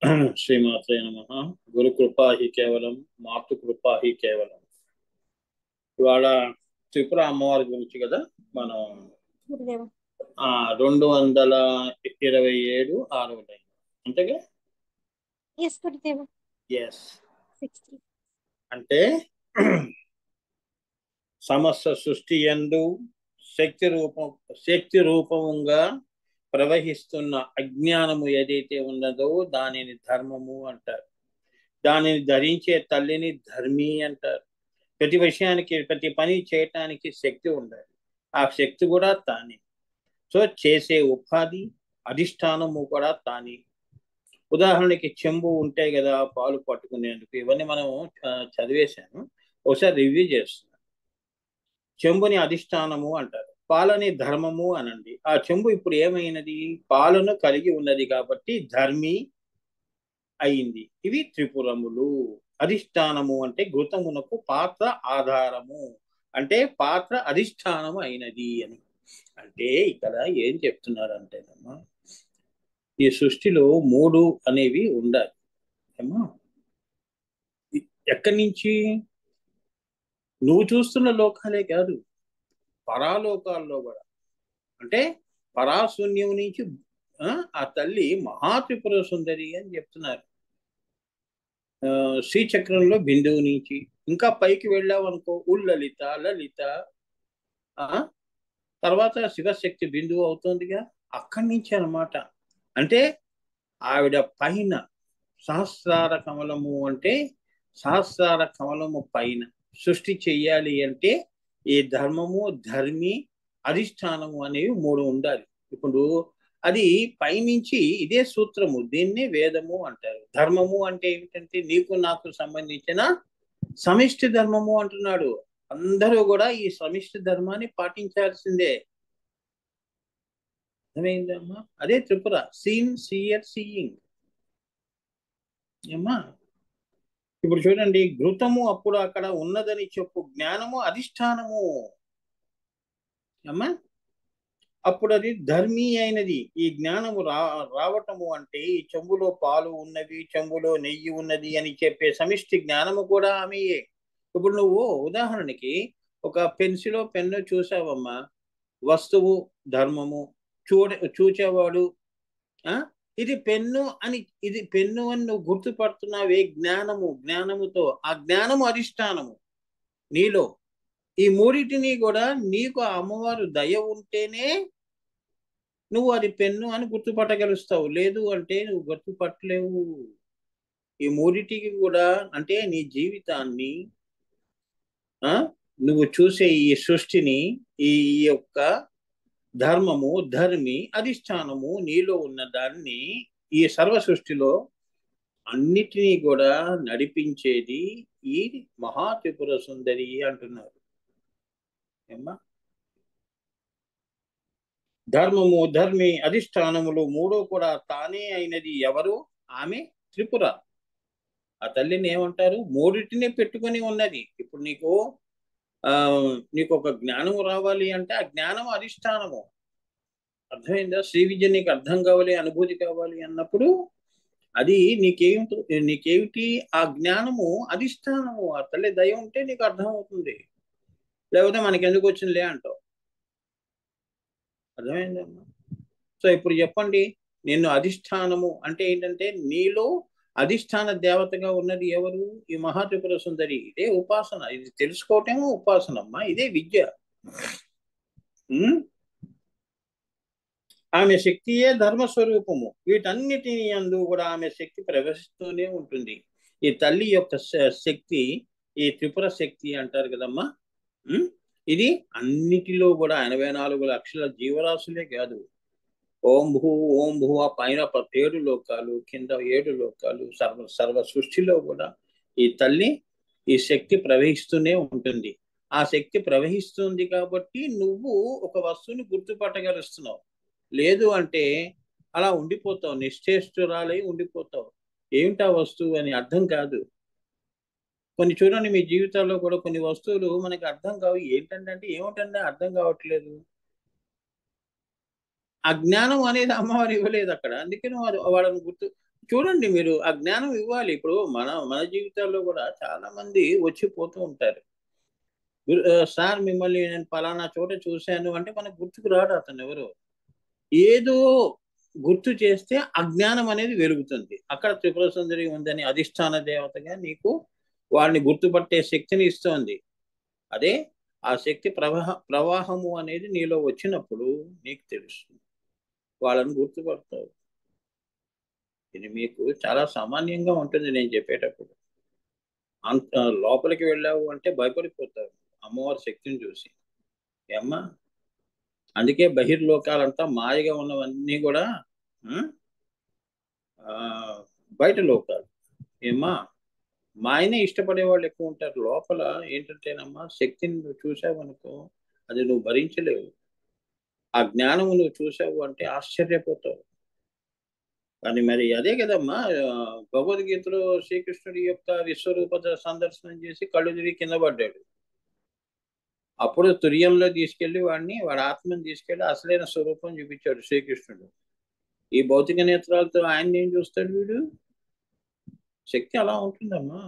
శ్రీమాత్రే నమః. గురు కృపా హి కేవలం, మాతృ కృపా హి కేవలం. ఇవాళ త్రిపుర అమ్మవారి గురించి కదా మనం గురుదేవ 227 ఆరవ లైన్ అంతేగా. ఎస్ గురుదేవ ఎస్ 60 అంటే సమస్త సృష్టి యందు శక్తి రూపముగా ప్రవహిస్తున్న అజ్ఞానము ఏదైతే ఉన్నదో దానిని ధర్మము అంటారు. దానిని ధరించే తల్లిని ధర్మి అంటారు. ప్రతి విషయానికి ప్రతి పని చేయటానికి శక్తి ఉండాలి. ఆ శక్తి కూడా తానే. సో చేసే ఉపాధి అధిష్టానము కూడా తానే. ఉదాహరణకి చెంబు ఉంటాయి కదా పాలు పట్టుకునేందుకు, ఇవన్నీ మనం చదివేశాను. ఒకసారి రివ్యూ చేస్తున్నాం. చెంబుని అధిష్టానము అంటారు, పాలని ధర్మము అనండి. ఆ చెంబు ఇప్పుడు ఏమైనది? పాలను కలిగి ఉన్నది కాబట్టి ధర్మి అయింది. ఇవి త్రిపురములు. అధిష్టానము అంటే ఘృతమునకు పాత్ర ఆధారము, అంటే పాత్ర అధిష్టానము అయినది అని. అంటే ఇక్కడ ఏం చెప్తున్నారంటేనమ్మా, ఈ సృష్టిలో 3 అనేవి ఉండాలి ఏమా. ఎక్కడి నుంచి? నువ్వు చూస్తున్న లోకాలే కాదు, పరాలోకాల్లో కూడా. అంటే పరాశూన్యం నుంచి ఆ తల్లి మహాత్రిపుర సుందరి అని చెప్తున్నారు. శ్రీచక్రంలో బిందువు నుంచి ఇంకా పైకి వెళ్ళావనుకో ఉల్లలిత, లలిత, తర్వాత శివశక్తి బిందువు అవుతుందిగా. అక్కడి నుంచి అన్నమాట. అంటే ఆవిడ పైన సహస్రార కమలము, అంటే సహస్రార కమలము పైన సృష్టి చెయ్యాలి అంటే ఈ ధర్మము, ధర్మి, అధిష్టానము అనేవి 3 ఉండాలి. ఇప్పుడు అది పైనుంచి ఇదే సూత్రము, దీన్నే వేదము అంటారు. ధర్మము అంటే ఏమిటంటే నీకు నాకు సంబంధించిన సమిష్టి ధర్మము అంటున్నాడు. అందరూ కూడా ఈ సమిష్టి ధర్మాన్ని పాటించాల్సిందే. అర్థమైందమ్మా? అదే త్రిపుర. సీన్, సీయర్, సీయింగ్ ఏమ్మా. ఇప్పుడు చూడండి, ఘృతము అప్పుడు అక్కడ ఉన్నదని చెప్పు, జ్ఞానము అధిష్టానము అమ్మా. అప్పుడు అది ధర్మీ అయినది. ఈ జ్ఞానము రావటము అంటే ఈ చెంబులో పాలు ఉన్నవి, చెంబులో నెయ్యి ఉన్నది అని చెప్పే సమిష్టి జ్ఞానము కూడా ఆమెయే. ఇప్పుడు నువ్వు ఉదాహరణకి ఒక పెన్సిలో పెన్ను చూసావమ్మా, వస్తువు ధర్మము, చూచేవాడు ఇది పెన్ను అని, ఇది పెన్ను అని నువ్వు గుర్తుపడుతున్నావే జ్ఞానముతో. ఆ జ్ఞానము అధిష్టానము నీలో. ఈ మూడింటిని కూడా నీకు ఆ అమ్మవారు దయ ఉంటేనే నువ్వు అది పెన్ను అని గుర్తుపట్టగలుస్తావు, లేదు అంటే నువ్వు గుర్తుపట్టలేవు. ఈ మూడింటికి కూడా అంటే నీ జీవితాన్ని, నువ్వు చూసే ఈ సృష్టిని, ఈ యొక్క ధర్మము, ధర్మి, అధిష్టానము నీలో ఉన్న దాన్ని ఈ సర్వ సృష్టిలో అన్నిటినీ కూడా నడిపించేది ఈ మహాత్రిపుర సుందరి అంటున్నారు. ఏమ్మా, ధర్మము, ధర్మి, అధిష్టానములు 3 కూడా తానే అయినది ఎవరు? ఆమె త్రిపుర. ఆ తల్లిని ఏమంటారు? 3టిని పెట్టుకొని ఉన్నది. ఇప్పుడు నీకు ఒక జ్ఞానము రావాలి అంటే ఆ జ్ఞానము అధిష్టానము. అర్థమైందా? శ్రీ విద్య నీకు అర్థం కావాలి, అనుభూతి కావాలి అన్నప్పుడు అది నీకేమిటి? ఆ జ్ఞానము అధిష్టానము. ఆ తల్లి దయ ఉంటే నీకు అర్థం అవుతుంది, లేకపోతే మనకి ఎందుకు వచ్చిందిలే అంటావు. అర్థమైందమ్మా? సో ఇప్పుడు చెప్పండి, నిన్ను అధిష్టానము అంటే ఏంటంటే నీలో అధిష్టాన దేవతగా ఉన్నది ఎవరు? ఈ మహాత్రిపుర సుందరి. ఇదే ఉపాసన. ఇది తెలుసుకోవటమో ఉపాసనమ్మా, ఇదే విద్య. ఆమె శక్తియే ధర్మస్వరూపము. వీటన్నిటిని అందు కూడా ఆమె శక్తి ప్రవేశిస్తూనే ఉంటుంది. ఈ తల్లి యొక్క శక్తి, ఈ త్రిపుర శక్తి అంటారు కదమ్మా, ఇది అన్నిటిలో కూడా 84 లక్షల జీవరాశులే కాదు. ఓం భూ ఆ పైన 7 లోకాలు, కింద 7 లోకాలు, సర్వ సృష్టిలో కూడా ఈ తల్లి, ఈ శక్తి ప్రవహిస్తూనే ఉంటుంది. ఆ శక్తి ప్రవహిస్తుంది కాబట్టి నువ్వు ఒక వస్తువుని గుర్తుపట్టగలుస్తున్నావు. లేదు అంటే అలా ఉండిపోతావు, నిశ్చేష్టురాలై ఉండిపోతావు. ఏమిటా వస్తువు అని అర్థం కాదు. కొన్ని చూడండి, మీ జీవితాల్లో కూడా కొన్ని వస్తువులు మనకి అర్థం కావు. ఏంటంటే ఏమిటంటే అర్థం కావట్లేదు. అజ్ఞానం అనేది అమ్మవారు ఇవ్వలేదు అక్కడ, అందుకే వాళ్ళని గుర్తు. చూడండి, మీరు ఆ జ్ఞానం ఇవ్వాలి. ఇప్పుడు మన జీవితాల్లో కూడా చాలా మంది వచ్చిపోతూ ఉంటారు. సార్ మిమ్మల్ని నేను పలానా చోట చూశాను అంటే మనకు గుర్తుకు రాడు అతను ఎవరు. ఏదో గుర్తు చేస్తే అజ్ఞానం అనేది వెలుగుతుంది. అక్కడ త్రిపుర సుందరి ఉందని అధిష్టాన దేవతగా నీకు వాడిని గుర్తుపట్టే శక్తిని ఇస్తోంది. అదే ఆ శక్తి ప్రవాహము అనేది నీలో వచ్చినప్పుడు నీకు తెలుస్తుంది, వాళ్ళని గుర్తుపడతావు. ఇది మీకు చాలా సామాన్యంగా ఉంటుంది నేను చెప్పేటప్పుడు. అంత లోపలికి వెళ్ళావు అంటే భయపడిపోతావు అమ్మవారి శక్తిని చూసి. ఏమ్మా, అందుకే బహిర్లోకాలంతా మాయగా ఉన్నవన్నీ కూడా ఆ, బయట లోకాలు. ఏమ్మా, మాయనే ఇష్టపడే వాళ్ళు ఎక్కువ ఉంటారు. లోపల ఏంటంటేనమ్మా, శక్తిని నువ్వు చూసావనుకో అది నువ్వు భరించలేవు. ఆ జ్ఞానము నువ్వు చూసావు అంటే ఆశ్చర్యపోతావు. కానీ మరి అదే కదమ్మా, భగవద్గీతలో శ్రీకృష్ణుడి యొక్క విశ్వరూప సందర్శనం చేసి కళ్ళు తిరిగి కింద పడ్డాడు. అప్పుడు తుర్యంలో తీసుకెళ్లి వాడి ఆత్మని తీసుకెళ్లి అసలైన స్వరూపం చూపించాడు శ్రీకృష్ణుడు. ఈ భౌతిక నేత్రాలతో ఆయన ఏం చూస్తాడు వీడు? శక్తి అలా ఉంటుందమ్మా.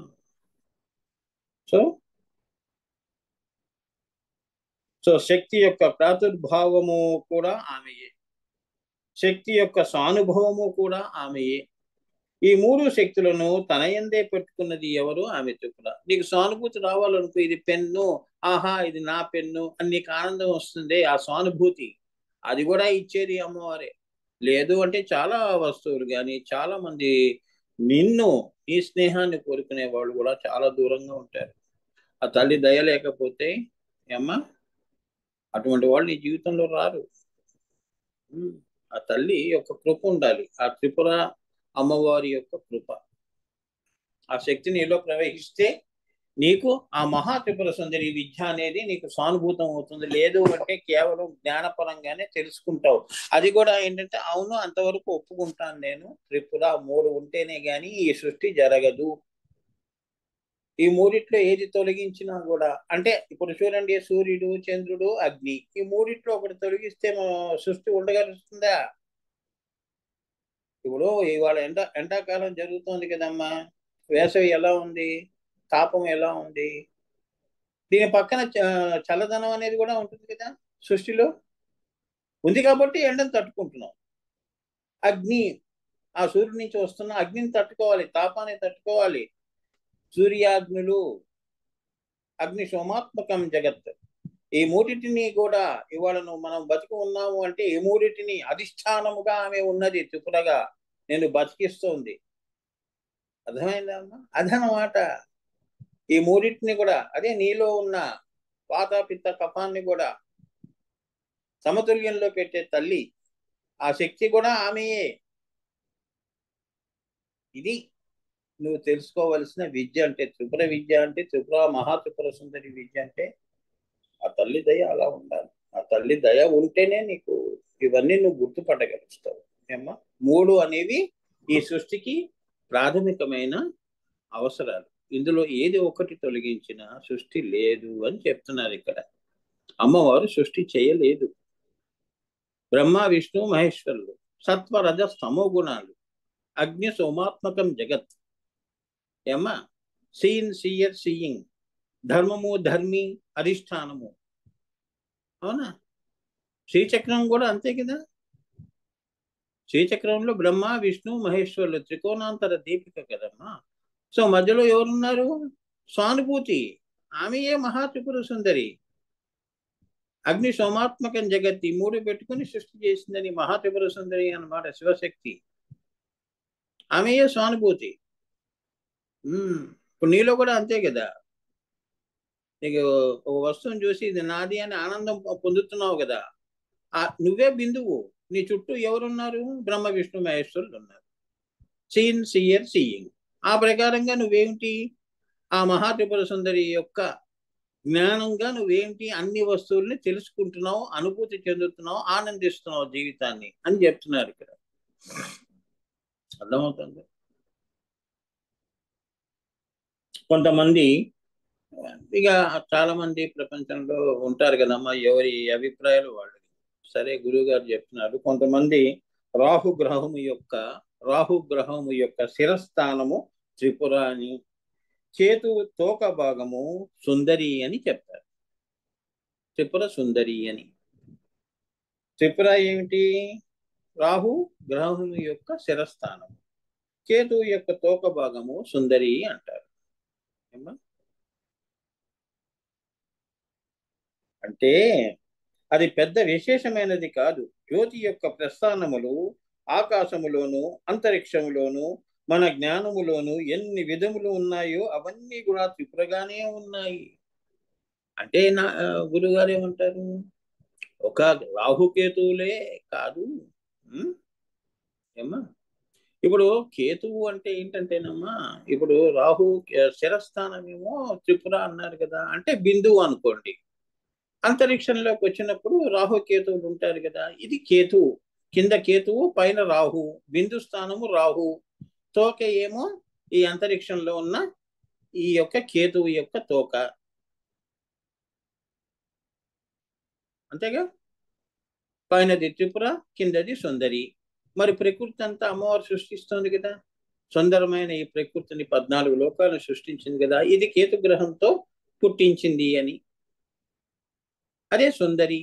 సో సో శక్తి యొక్క ప్రాదుర్భావము కూడా ఆమెయే, శక్తి యొక్క సానుభవము కూడా ఆమెయే. ఈ మూడు శక్తులను తన యందే పెట్టుకున్నది ఎవరు? ఆమె త్రిపుర. నీకు సానుభూతి రావాలనుకో, ఇది పెన్ను, ఆహా ఇది నా పెన్ను అని నీకు ఆనందం వస్తుంది. ఆ సానుభూతి అది కూడా ఇచ్చేది అమ్మవారే. లేదు అంటే చాలా వస్తువులు కానీ చాలా మంది నిన్ను ఈ స్నేహాన్ని కోరుకునే వాళ్ళు కూడా చాలా దూరంగా ఉంటారు. ఆ తల్లి దయ లేకపోతే ఏమ్మా, అటువంటి వాళ్ళు నీ జీవితంలో రారు. ఆ తల్లి యొక్క కృప ఉండాలి, ఆ త్రిపుర అమ్మవారి యొక్క కృప. ఆ శక్తి నీలో ప్రవహిస్తే నీకు ఆ మహా త్రిపుర సుందరి విద్య అనేది నీకు సానుభూతం అవుతుంది. లేదు అంటే కేవలం జ్ఞానపరంగానే తెలుసుకుంటావు. అది కూడా ఏంటంటే, అవును అంతవరకు ఒప్పుకుంటాను నేను, త్రిపుర మూడు ఉంటేనే గాని ఈ సృష్టి జరగదు. ఈ మూడిట్లో ఏది తొలగించినా కూడా, అంటే ఇప్పుడు చూడండి, సూర్యుడు, చంద్రుడు, అగ్ని, ఈ మూడిట్లో ఒకటి తొలగిస్తే సృష్టి ఉండగలుగుతుందా? ఇప్పుడు ఇవాళ ఎండాకాలం జరుగుతోంది కదమ్మా, వేసవి ఎలా ఉంది, తాపం ఎలా ఉంది, దీని పక్కన చల్లదనం అనేది కూడా ఉంటుంది కదా సృష్టిలో. ఉంది కాబట్టి ఎండను తట్టుకుంటున్నాం. అగ్ని, ఆ సూర్యుడి నుంచి వస్తున్న అగ్నిని తట్టుకోవాలి, తాపాన్ని తట్టుకోవాలి. సూర్యాగ్నులు, అగ్ని సోమాత్మకం జగత్. ఈ మూడింటిని కూడా ఇవాళ మనం బతికి ఉన్నాము అంటే ఈ మూడింటిని అధిష్టానముగా ఆమె ఉన్నది త్రిపురగా నేను బతికిస్తోంది. అర్థమైందా అమ్మా? అదనమాట. ఈ మూడింటిని కూడా, అదే నీలో ఉన్న వాత పిత్త కఫాన్ని కూడా సమతుల్యంలో పెట్టే తల్లి, ఆ శక్తి కూడా ఆమెయే. ఇది నువ్వు తెలుసుకోవలసిన విద్య. అంటే త్రిపుర విద్య అంటే, త్రిపుర మహా త్రిపుర సుందరి విద్య అంటే ఆ తల్లి దయ అలా ఉండాలి. ఆ తల్లి దయ ఉంటేనే నీకు ఇవన్నీ నువ్వు గుర్తుపట్టగలుగుతావు. ఏమ్మా, మూడు అనేవి ఈ సృష్టికి ప్రాథమికమైన అవసరాలు. ఇందులో ఏది ఒకటి తొలగించినా సృష్టి లేదు అని చెప్తున్నారు ఇక్కడ. అమ్మవారు సృష్టి చేయలేదు. బ్రహ్మ విష్ణు మహేశ్వరులు సత్వ రజ స్తమో గుణాలు, అగ్ని సోమాత్మకం జగత్. ఏమ్మా, సీన్ సీయర్ సీయింగ్, ధర్మము ధర్మి అధిష్టానము. అవునా? శ్రీచక్రం కూడా అంతే కదా. శ్రీచక్రంలో బ్రహ్మ విష్ణు మహేశ్వరులు త్రికోణాంతర దీపిక కదమ్మా. సో మధ్యలో ఎవరున్నారు? సానుభూతి, ఆమెయే మహా త్రిపుర సుందరి. అగ్ని సోమాత్మకం జగత్, ఈ మూడు పెట్టుకుని సృష్టి చేసిందని మహా త్రిపుర సుందరి అన్నమాట, శివశక్తి. ఆమెయే సానుభూతి. ఇప్పుడు నీలో కూడా అంతే కదా. నీకు ఒక వస్తువుని చూసి ఇది నాది అని ఆనందం పొందుతున్నావు కదా, నువ్వే బిందువు. నీ చుట్టూ ఎవరున్నారు? బ్రహ్మ విష్ణు మహేశ్వరులు ఉన్నారు. Seen seer seeing. ఆ ప్రకారంగా నువ్వేమిటి? ఆ మహా త్రిపుర సుందరి యొక్క జ్ఞానంగా నువ్వేమిటి? అన్ని వస్తువుల్ని తెలుసుకుంటున్నావు, అనుభూతి చెందుతున్నావు, ఆనందిస్తున్నావు జీవితాన్ని అని చెప్తున్నారు ఇక్కడ. అర్థమవుతుంది? కొంతమంది ఇక చాలా మంది ప్రపంచంలో ఉంటారు కదమ్మా, ఎవరి అభిప్రాయాలు వాళ్ళకి. సరే, గురువు గారు చెప్తున్నారు, కొంతమంది రాహు గ్రహం యొక్క రాహు గ్రహము యొక్క శిరస్థానము త్రిపుర అని, కేతు తోక భాగము సుందరి అని చెప్తారు. త్రిపుర సుందరి అని. త్రిపుర ఏమిటి? రాహు గ్రహం యొక్క శిరస్థానం, కేతు యొక్క తోక భాగము సుందరి అంటారు. అంటే అది పెద్ద విశేషమైనది కాదు. జ్యోతి యొక్క ప్రస్థానములు ఆకాశములోను అంతరిక్షములోను మన జ్ఞానములోను ఎన్ని విధములు ఉన్నాయో అవన్నీ కూడా త్రిపురగానే ఉన్నాయి. అంటే నా గురుగారు ఏమంటారు? ఒక రాహుకేతువులే కాదు. ఏమ్మా, ఇప్పుడు కేతువు అంటే ఏంటంటేనమ్మా, ఇప్పుడు రాహు శిరస్థానమేమో త్రిపుర అన్నారు కదా, అంటే బిందువు అనుకోండి. అంతరిక్షంలోకి వచ్చినప్పుడు రాహు కేతువులు ఉంటారు కదా, ఇది కేతువు. కింద కేతువు, పైన రాహు, బిందు స్థానము రాహు, తోక ఏమో ఈ అంతరిక్షంలో ఉన్న ఈ యొక్క కేతువు యొక్క తోక. అంతేగా? పైనది త్రిపుర, కిందది సుందరి. మరి ప్రకృతి అంతా అమ్మవారు సృష్టిస్తోంది కదా, సుందరమైన ఈ ప్రకృతిని 14 లోకాలను సృష్టించింది కదా, ఇది కేతు గ్రహంతో పుట్టించింది అని. అదే సుందరి,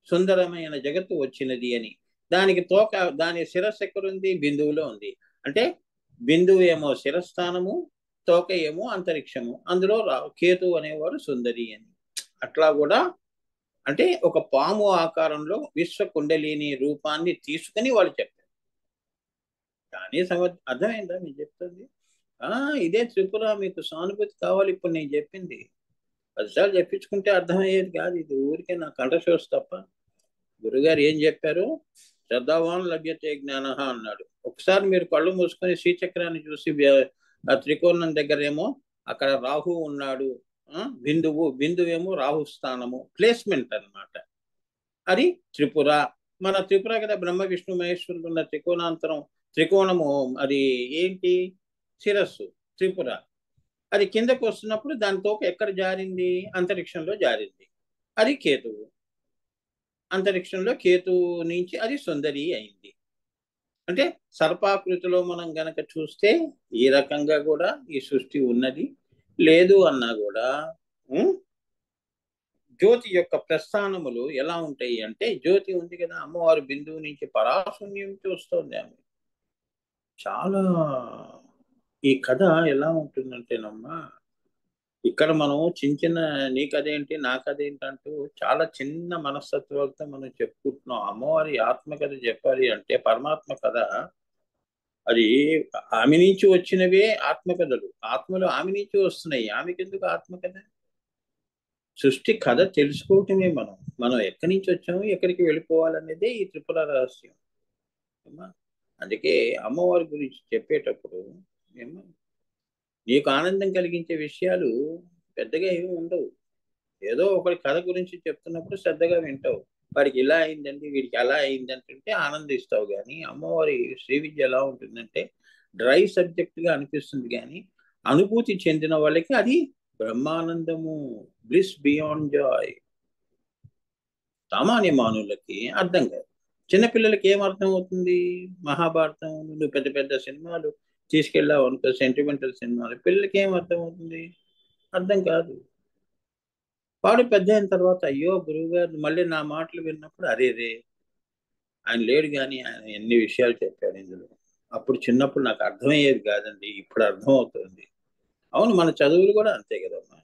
సుందరమైన జగత్తు వచ్చినది అని. దానికి తోక, దాని శిరస్సు ఎక్కడుంది? బిందువులో ఉంది. అంటే బిందువు ఏమో శిరస్థానము, తోక ఏమో అంతరిక్షము. అందులో కేతు అనేవాడు సుందరి అని. అట్లా కూడా అంటే ఒక పాము ఆకారంలో విశ్వ కుండలిని రూపాన్ని తీసుకుని వాళ్ళు చెప్పారు. కానీ అర్థమైందా నేను చెప్తుంది? ఇదే త్రిపుర. మీకు సానుభూతి కావాలి ఇప్పుడు నేను చెప్పింది. 10 సార్లు చెప్పించుకుంటే అర్థమయ్యేది కాదు. ఇది ఊరికే నా కంఠశోష తప్ప. గురుగారు ఏం చెప్పారు? శ్రద్ధావాన్ లభ్యతే జ్ఞాన అన్నాడు. ఒకసారి మీరు కళ్ళు మూసుకొని శ్రీచక్రాన్ని చూసి ఆ త్రికోణం దగ్గర ఏమో అక్కడ రాహు ఉన్నాడు, బిందువు ఏమో రాహు స్థానము, ప్లేస్మెంట్ అన్నమాట. అది త్రిపుర. మన త్రిపుర కదా, బ్రహ్మ విష్ణు మహేశ్వరుడు ఉన్న త్రికోణము. అది ఏంటి? శిరస్సు త్రిపుర. అది కిందకు వస్తున్నప్పుడు దానితో ఎక్కడ జారింది? అంతరిక్షంలో జారింది. అది కేతువు. అంతరిక్షంలో కేతువు నుంచి అది సుందరి అయింది. అంటే సర్పాకృతిలో మనం గనక చూస్తే ఈ రకంగా కూడా ఈ సృష్టి ఉన్నది. లేదు అన్నా కూడా జ్యోతి యొక్క ప్రస్థానములు ఎలా ఉంటాయి అంటే, జ్యోతి ఉంది కదా, అమ్మవారి బిందువు నుంచి పరాశూన్యం వస్తుంది ఆమె. చాలా ఈ కథ ఎలా ఉంటుందంటేనమ్మా, ఇక్కడ మనం చిన్న నీ కథేంటి నా కథేంటి అంటూ చాలా చిన్న మనస్తత్వాలతో మనం చెప్పుకుంటున్నాం. అమ్మవారి ఆత్మకథ చెప్పాలి అంటే, పరమాత్మ కథ అది ఆమె నుంచి వచ్చినవే ఆత్మకథలు. ఆత్మలు ఆమె నుంచి వస్తున్నాయి. ఆమెకి ఎందుకు ఆత్మకథ? సృష్టి కథ తెలుసుకోవటమే. మనం ఎక్కడి నుంచి వచ్చాము, ఎక్కడికి వెళ్ళిపోవాలనేదే ఈ త్రిపుర రహస్యం. అందుకే అమ్మవారి గురించి చెప్పేటప్పుడు నీకు ఆనందం కలిగించే విషయాలు పెద్దగా ఏమి ఉండవు. ఏదో ఒకటి కథ గురించి చెప్తున్నప్పుడు శ్రద్ధగా వింటావు. వాడికి ఇలా అయిందండి, వీడికి అలా అయిందంటే ఆనందిస్తావు. కానీ అమ్మవారి శ్రీ విద్య ఎలా ఉంటుందంటే డ్రై సబ్జెక్ట్గా అనిపిస్తుంది, కానీ అనుభూతి చెందిన వాళ్ళకి అది బ్రహ్మానందము, బ్లిస్ బియాండ్ జాయ్. సామాన్య మానవులకి అర్థం కాదు. చిన్నపిల్లలకి ఏం అర్థం అవుతుంది? మహాభారతం, నువ్వు పెద్ద పెద్ద సినిమాలు తీసుకెళ్ళావు అనుకో, సెంటిమెంటల్ సినిమాలు, పిల్లలకి ఏం అర్థం అవుతుంది? అర్థం కాదు. వాడు పెద్ద అయిన తర్వాత అయ్యో గురువుగారు మళ్ళీ నా మాటలు విన్నప్పుడు అరే ఆయన లేడు, కానీ ఆయన ఎన్ని విషయాలు చెప్పాడు ఇందులో. అప్పుడు చిన్నప్పుడు నాకు అర్థమయ్యేది కాదండి, ఇప్పుడు అర్థం అవుతుంది. అవును, మన చదువులు కూడా అంతే కదమ్మా.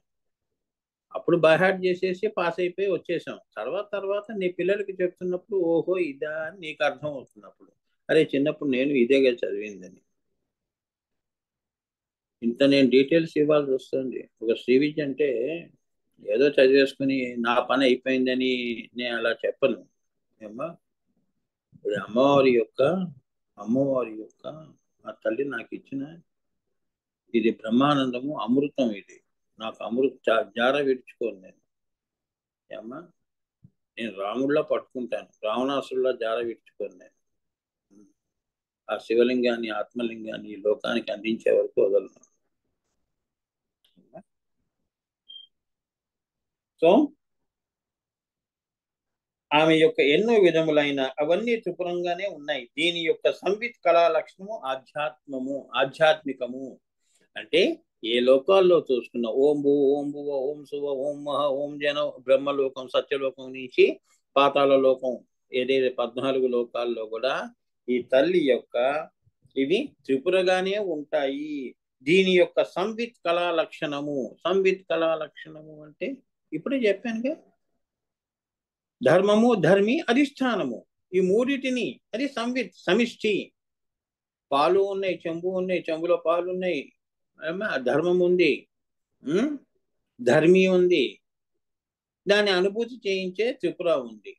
అప్పుడు బైహార్ట్ చేసేసి పాస్ అయిపోయి వచ్చేసాం. తర్వాత నీ పిల్లలకి చెప్తున్నప్పుడు ఓహో ఇదా అని నీకు అర్థం అవుతున్నప్పుడు, అరే చిన్నప్పుడు నేను ఇదేగా చదివిందని. ఇంత నేను డీటెయిల్స్ ఇవ్వాల్సి వస్తుంది. ఒక శ్రీ విద్య అంటే ఏదో చదివేసుకుని నా పని అయిపోయిందని నేను అలా చెప్పను. ఏమ్మా, ఇది అమ్మవారి యొక్క ఆ తల్లి నాకు ఇచ్చిన ఇది బ్రహ్మానందము, అమృతం. ఇది నాకు అమృత జార విడుచుకోను నేను. ఏమ్మా, నేను రాముడిలా పట్టుకుంటాను, రావణాసుడిలా జార విడుచుకోను నేను. ఆ శివలింగాన్ని, ఆత్మలింగాన్ని లోకానికి అందించే వరకు వదలను. సో ఆమె యొక్క ఎన్నో విధములైన అవన్నీ త్రిపురంగానే ఉన్నాయి. దీని యొక్క సంవిత్ కళా లక్షణము ఆధ్యాత్మికము. అంటే ఏ లోకాల్లో చూసుకున్న ఓం భూ ఓం భువ ఓం శువ ఓం మహ ఓం జన బ్రహ్మలోకం సత్యలోకం నుంచి పాతాళ లోకం ఏదైతే 14 లోకాల్లో కూడా ఈ తల్లి యొక్క ఇవి త్రిపురగానే ఉంటాయి. దీని యొక్క సంవిత్ కళా లక్షణము అంటే ఇప్పుడే చెప్పానుగా, ధర్మము ధర్మి అధిష్టానము ఈ మూడిటిని అది సమిష్టి. పాలు ఉన్నాయి, చెంబు ఉన్నాయి, చెంబులో పాలు ఉన్నాయి, ధర్మం ఉంది, ధర్మి ఉంది, దాన్ని అనుభూతి చేయించే త్రిపుర ఉంది.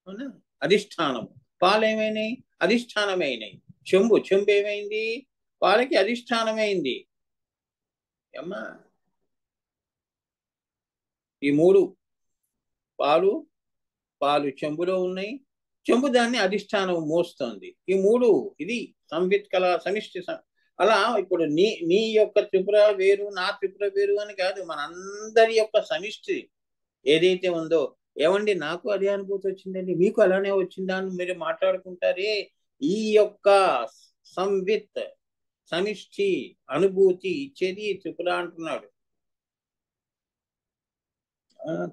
అవునా? అధిష్టానము పాలు ఏమైనాయి, అధిష్టానమైనాయి. చెంబు ఏమైంది, పాలకి అధిష్టానమైంది. అమ్మా ఈ మూడు పాలు చెంబులో ఉన్నాయి, చెంబు దాన్ని అధిష్టానం మోస్తోంది. ఈ మూడు ఇది సంవిత్ కళ సమిష్టి. అలా ఇప్పుడు నీ యొక్క త్రిపుర వేరు, నా త్రిపుర వేరు అని కాదు, మనందరి యొక్క సమిష్టి ఏదైతే ఉందో. ఏమండి నాకు అదే అనుభూతి వచ్చిందండి, మీకు అలానే వచ్చిందా అని మీరు మాట్లాడుకుంటారే. ఈ యొక్క సంవిత్ సమిష్టి అనుభూతి ఇచ్చేది త్రిపుర అంటున్నాడు.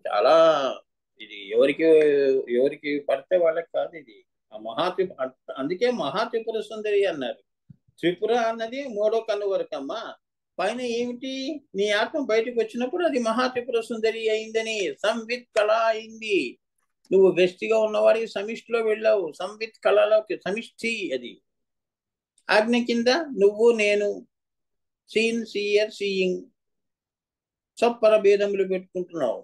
చాలా ఇది ఎవరికి పడితే వాళ్ళకి కాదు, ఇది అందుకే మహాత్రిపుర సుందరి అన్నారు. త్రిపుర అన్నది 3వ కన్ను వరకు అమ్మా. పైన ఏమిటి, నీ ఆత్మ బయటకు వచ్చినప్పుడు అది మహాత్రిపుర సుందరి అయిందని, సంవిత్ కళ అయింది. నువ్వు వెస్టిగా ఉన్నవాడికి సమిష్టిలో వెళ్ళావు, సంవిత్ కళలోకి సమిష్టి. అది ఆజ్ఞ కింద నువ్వు నేను సీయింగ్ సప్పర భేదములు పెట్టుకుంటున్నావు,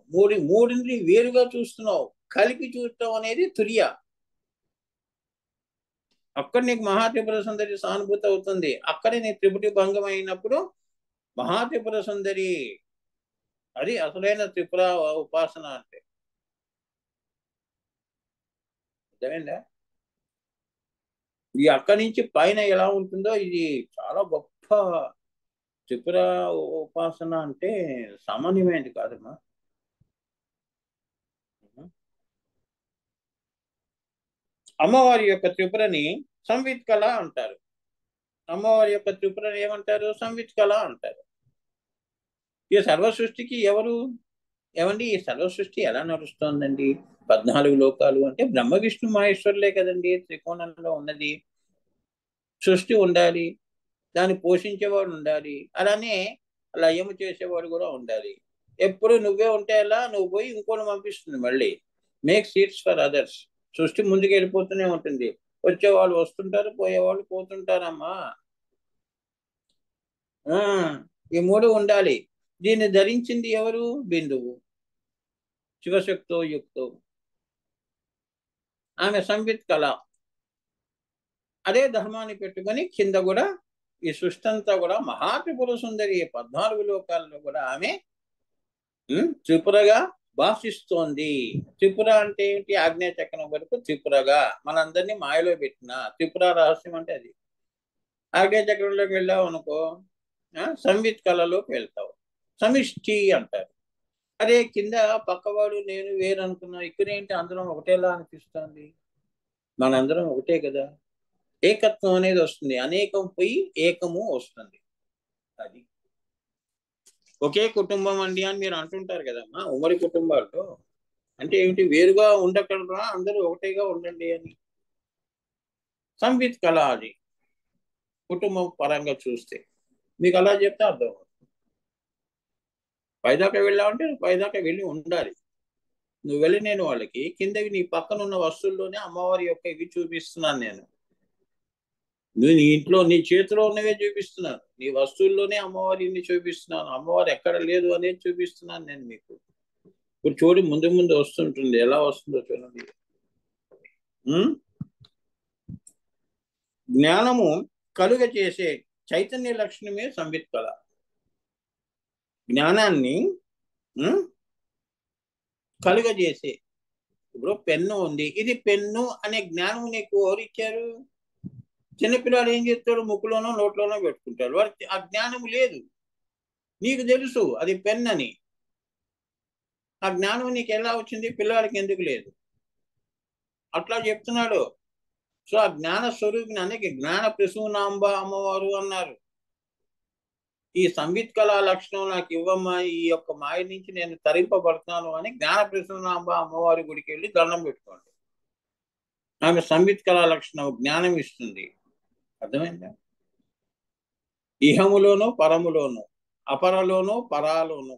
మూడింటిని వేరుగా చూస్తున్నావు. కలిపి చూడటం అనేది తుర్య. అక్కడ నీకు మహాత్రిపుర సుందరి సానుభూతి అవుతుంది. అక్కడే నీ త్రిపుటి భంగం అయినప్పుడు మహాత్రిపుర సుందరి, అది అసలైన త్రిపుర ఉపాసన అంటే. అర్థమైందా? ఈ అక్కడి నుంచి పైన ఎలా ఉంటుందో ఇది చాలా గొప్ప త్రిపుర ఉపాసన అంటే సామాన్యమైనది కాదమ్మా. అమ్మవారి యొక్క త్రిపురని సంవిత్ కళ అంటారు. అమ్మవారి యొక్క త్రిపురని ఏమంటారు, సంవిత్ కళ అంటారు. ఈ సర్వ సృష్టికి ఏమండి ఈ సర్వ సృష్టి ఎలా నడుస్తోందండి? 14 లోకాలు అంటే బ్రహ్మ విష్ణు మహేశ్వరులే కదండి త్రికోణంలో ఉన్నది. సృష్టి ఉండాలి, దాన్ని పోషించేవాడు ఉండాలి, అలానే లయము చేసేవాడు కూడా ఉండాలి. ఎప్పుడు నువ్వే ఉంటే ఎలా, నువ్వు పోయి ఇంకోటి పంపిస్తుంది మళ్ళీ. Make seats for others. సృష్టి ముందుకు వెళ్ళిపోతూనే ఉంటుంది. వచ్చేవాళ్ళు వస్తుంటారు, పోయేవాళ్ళు పోతుంటారమ్మా. ఈ మూడు ఉండాలి. దీన్ని ధరించింది ఎవరు? బిందువు, శివశక్తో యుక్తో. ఆమె సంవిత్ కళ. అదే ధర్మాన్ని పెట్టుకొని కింద కూడా ఈ సృష్టి అంతా కూడా మహాత్రిపుర సుందరి 14 లోకాల్లో కూడా ఆమె త్రిపురగా భాషిస్తోంది. త్రిపుర అంటే ఏంటి? ఆగ్నేయ చక్రం వరకు త్రిపురగా మనందరినీ మాయలో పెట్టిన త్రిపుర రహస్యం అంటే అది. ఆగ్నేయ చక్రంలోకి వెళ్ళావు అనుకో, సంవిత్ కళలోకి వెళ్తావు, సమిష్టి అంటారు. అదే కింద పక్కవాడు నేను వేరు అనుకున్నా, ఇక్కడేంటి అందరం ఒకటేలా అనిపిస్తుంది. మనందరం ఒకటే కదా. ఏకత్వం అనేది వస్తుంది, అనేకం పోయి ఏకము వస్తుంది. అది ఒకే కుటుంబం అండి అని మీరు అంటుంటారు కదమ్మా, ఉమ్మడి కుటుంబాలతో. అంటే ఏమిటి? వేరుగా ఉండగలరా, అందరూ ఒకటేగా ఉండండి అని. సంవిత్ కళ అది కుటుంబం పరంగా చూస్తే. మీకు అలా చెప్తే అర్థం. పైదాకా వెళ్ళావంటే పైదాకా వెళ్ళి ఉండాలి. నువ్వు వెళ్ళి నేను వాళ్ళకి కిందవి నీ పక్కన ఉన్న వస్తువుల్లోనే అమ్మవారి యొక్క ఇవి చూపిస్తున్నాను నేను. నువ్వు నీ ఇంట్లో నీ చేతిలో ఉన్నవే చూపిస్తున్నాను, నీ వస్తువుల్లోనే అమ్మవారిని చూపిస్తున్నాను. అమ్మవారు ఎక్కడ లేదు అనేది చూపిస్తున్నాను నేను మీకు. ఇప్పుడు చూడు, ముందు వస్తుంటుంది, ఎలా వస్తుందో చూడండి. జ్ఞానము కలుగ చేసే చైతన్య లక్షణమే సంవిత్ కళ. జ్ఞానాన్ని కలుగజేసే. ఇప్పుడు పెన్ను ఉంది, ఇది పెన్ను అనే జ్ఞానం నీకు ఎవరిచ్చారు? చిన్నపిల్లలు ఏం చేస్తాడు? ముక్కులోనో నోట్లోనో పెట్టుకుంటాడు. వాడికి ఆ జ్ఞానం లేదు. నీకు తెలుసు అది పెన్ అని. ఆ జ్ఞానం నీకు ఎలా వచ్చింది? పిల్లవాడికి ఎందుకు లేదు? అట్లా చెప్తున్నాడు. సో ఆ జ్ఞాన స్వరూపిణి అందుకే జ్ఞాన ప్రసూనాంబ అమ్మవారు అన్నారు. ఈ సంవిత్ కళా లక్షణం నాకు ఇవ్వమ్మా, ఈ యొక్క మాయ నుంచి నేను తరింపబడతాను అని జ్ఞాన ప్రసూనాంబ అమ్మవారి గుడికి వెళ్ళి దండం పెట్టుకోండి. ఆమె సంవిత్ కళా లక్షణం జ్ఞానం ఇస్తుంది. అర్థమైందా? ఇహములోను పరములోను, అపరలోను పరాలోను